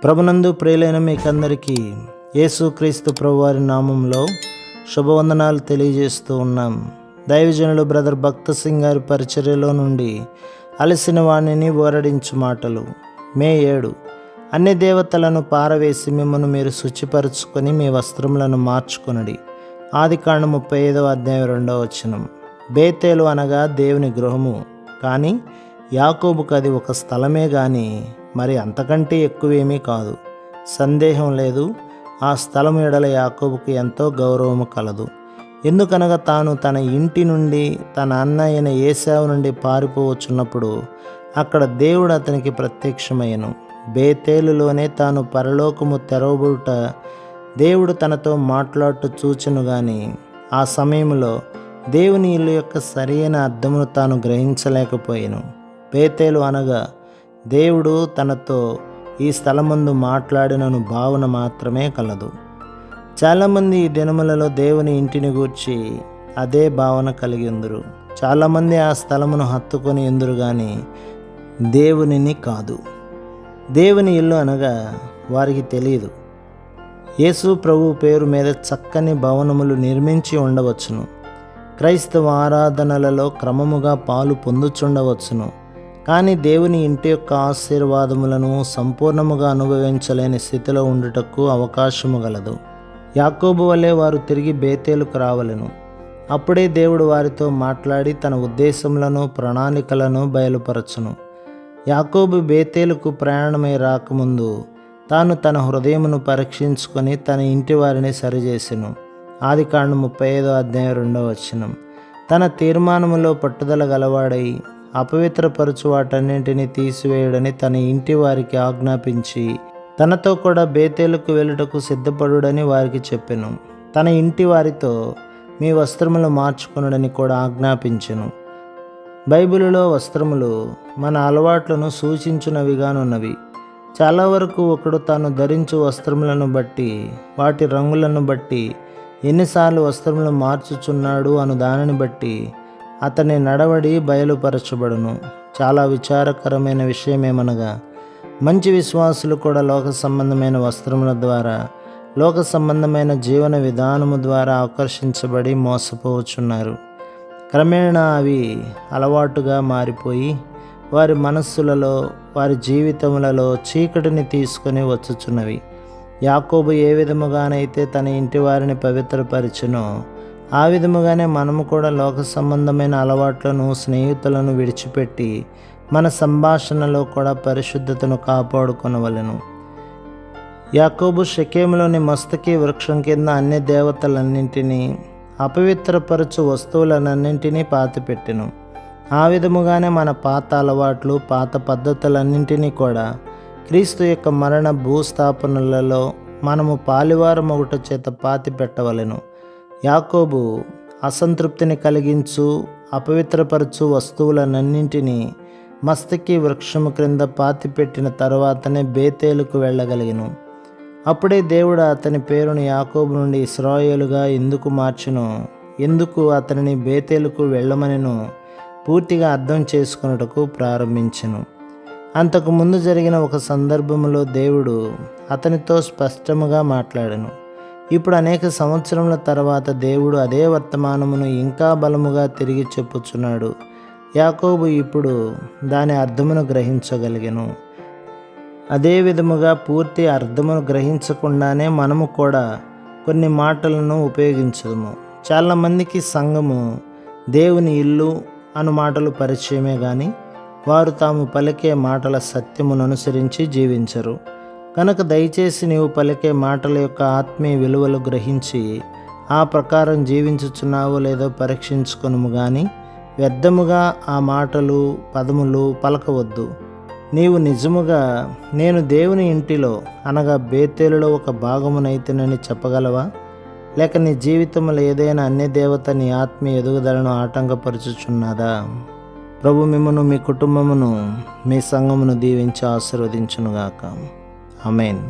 ప్రభునందు ప్రియులైన మీకందరికీ యేసుక్రీస్తు ప్రభువారి నామంలో శుభవందనాలు తెలియజేస్తూ ఉన్నాం. దైవజనులు బ్రదర్ భక్త సింగ్ గారి పరిచర్యలో నుండి అలసిన వాణిని ఓరడించు మాటలు. మే 7. అన్ని దేవతలను పారవేసి మిమ్మల్ని మీరు శుచిపరుచుకొని మీ వస్త్రములను మార్చుకొనడి. ఆదికాండం 35వ అధ్యాయం 2వ వచనం. బేతేలు అనగా దేవుని గృహము, కానీ యాకోబుకు అది ఒక స్థలమే గాని మరి అంతకంటే ఎక్కువేమీ కాదు. సందేహం లేదు, ఆ స్థలం ఎడల యాకోబుకు ఎంతో గౌరవము కలదు. ఎందుకనగా తాను తన ఇంటి నుండి తన అన్న అయిన ఏశావు నుండి పారిపోవచ్చున్నప్పుడు అక్కడ దేవుడు అతనికి ప్రత్యక్షమయ్యను. బేతేలులోనే తాను పరలోకము తెరవబడుట దేవుడు తనతో మాట్లాడుతూ చూచెను గాని ఆ సమయంలో దేవుని ఇల్లు యొక్క సరైన అర్థమును తాను గ్రహించలేకపోయాను. బేతేలు అనగా దేవుడు తనతో ఈ స్థలమందు మాట్లాడినను భావన మాత్రమే కలదు. చాలామంది ఈ దినములలో దేవుని ఇంటిని గూర్చి అదే భావన కలిగి ఉందరు. చాలామంది ఆ స్థలమును హత్తుకొని ఉందరు కానీ దేవునిని కాదు. దేవుని ఇల్లు అనగా వారికి తెలియదు. యేసు ప్రభు పేరు మీద చక్కని భవనములు నిర్మించి ఉండవచ్చును. క్రైస్తవ ఆరాధనలలో క్రమముగా పాలు పొందుచుండవచ్చును. కానీ దేవుని ఇంటి యొక్క ఆశీర్వాదములను సంపూర్ణముగా అనుభవించలేని స్థితిలో ఉండుటకు అవకాశము గలదు. యాకోబు వలె వారు తిరిగి బేతేలుకు రావలెను. అప్పుడే దేవుడు వారితో మాట్లాడి తన ఉద్దేశములను ప్రణాళికలను బయలుపరచును. యాకోబు బేతేలుకు ప్రయాణమై రాకముందు తాను తన హృదయమును పరీక్షించుకొని తన ఇంటి వారిని సరిచేసెను. ఆదికాండం 35వ అధ్యాయం 2వ వచనం. తన తీర్మానములో పట్టుదల గలవాడై అపవిత్రపరచు వాటన్నింటినీ తీసివేయుడని తన ఇంటి వారికి ఆజ్ఞాపించి తనతో కూడా బేతేలుకు వెళ్ళుటకు సిద్ధపడుడని వారికి చెప్పెను. తన ఇంటి వారితో మీ వస్త్రములు మార్చుకొనుడని కూడా ఆజ్ఞాపించెను. బైబిలులో వస్త్రములు మన అలవాట్లను సూచించునవిగానున్నవి. చాలా వరకు ఒకడు తాను ధరించు వస్త్రములను బట్టి వాటి రంగులను బట్టి ఎన్నిసార్లు వస్త్రములు మార్చుచున్నాడు అను దానిని బట్టి అతని నడవడి బయలుపరచబడును. చాలా విచారకరమైన విషయమేమనగా మంచి విశ్వాసులు కూడా లోక సంబంధమైన వస్త్రముల ద్వారా లోక సంబంధమైన జీవన విధానము ద్వారా ఆకర్షించబడి మోసపోవచ్చున్నారు. క్రమేణా అవి అలవాటుగా మారిపోయి వారి మనస్సులలో వారి జీవితములలో చీకటిని తీసుకొని వచ్చుచున్నవి. యాకోబు ఏ విధముగానైతే తన ఇంటి వారిని పవిత్రపరిచెనో ఆ విధముగానే మనము కూడా లోక సంబంధమైన అలవాట్లను స్నేహితులను విడిచిపెట్టి మన సంభాషణలో కూడా పరిశుద్ధతను కాపాడుకొనవలెను. యాకోబు షెకెములోని మస్తకి వృక్షం కింద అన్ని దేవతలన్నింటినీ అపవిత్రపరచు వస్తువులన్నింటినీ పాతిపెట్టెను. ఆ విధముగానే మన పాత అలవాట్లు పాత పద్ధతులన్నింటినీ కూడా క్రీస్తు యొక్క మరణ భూస్థాపనలలో మనము పాలివారమొకట చేత పాతి పెట్టవలెను. యాకోబు అసంతృప్తిని కలిగించు అపవిత్రపరచు వస్తువులన్నింటినీ మస్తకి వృక్షము క్రింద పాతిపెట్టిన తరువాతనే బేతేలుకు వెళ్ళగలిగెను. అప్పుడే దేవుడు అతని పేరును యాకోబు నుండి ఇశ్రాయేలుగా ఎందుకు మార్చెనో, ఎందుకు అతనిని బేతేలుకు వెళ్ళమనెనో పూర్తిగా అర్థం చేసుకొనుటకు ప్రారంభించెను. అంతకు ముందు జరిగిన ఒక సందర్భములో దేవుడు అతనితో స్పష్టముగా మాట్లాడెను. ఇప్పుడు అనేక సంవత్సరముల తర్వాత దేవుడు అదే వర్తమానమును ఇంకా బలముగా తిరిగి చెప్పుచున్నాడు. యాకోబు ఇప్పుడు దాని అర్థమును గ్రహించగలిగెను. అదే విధముగా పూర్తి అర్థమును గ్రహించకుండానే మనము కూడా కొన్ని మాటలను ఉపయోగించదము. చాలామందికి సంఘము దేవుని ఇల్లు అను మాటలు పరిచయమే కానీ వారు తాము పలికే మాటల సత్యమును అనుసరించి జీవించరు. కనుక దయచేసి నీవు పలికే మాటల యొక్క ఆత్మీయ విలువలు గ్రహించి ఆ ప్రకారం జీవించుచున్నావో లేదో పరీక్షించుకొనుము కానీ వ్యర్థముగా ఆ మాటలు పదములు పలకవద్దు. నీవు నిజముగా నేను దేవుని ఇంటిలో అనగా బేతేలులో ఒక భాగమునైతేనని చెప్పగలవా? లేక నీ జీవితంలో ఏదైనా అన్య దేవత నీ ఆత్మీయ ఎదుగుదలను ఆటంకపరుచుచున్నదా? ప్రభు మిమ్మును మీ కుటుంబమును మీ సంఘమును దీవించి ఆశీర్వదించునుగాక. ఆమేన్.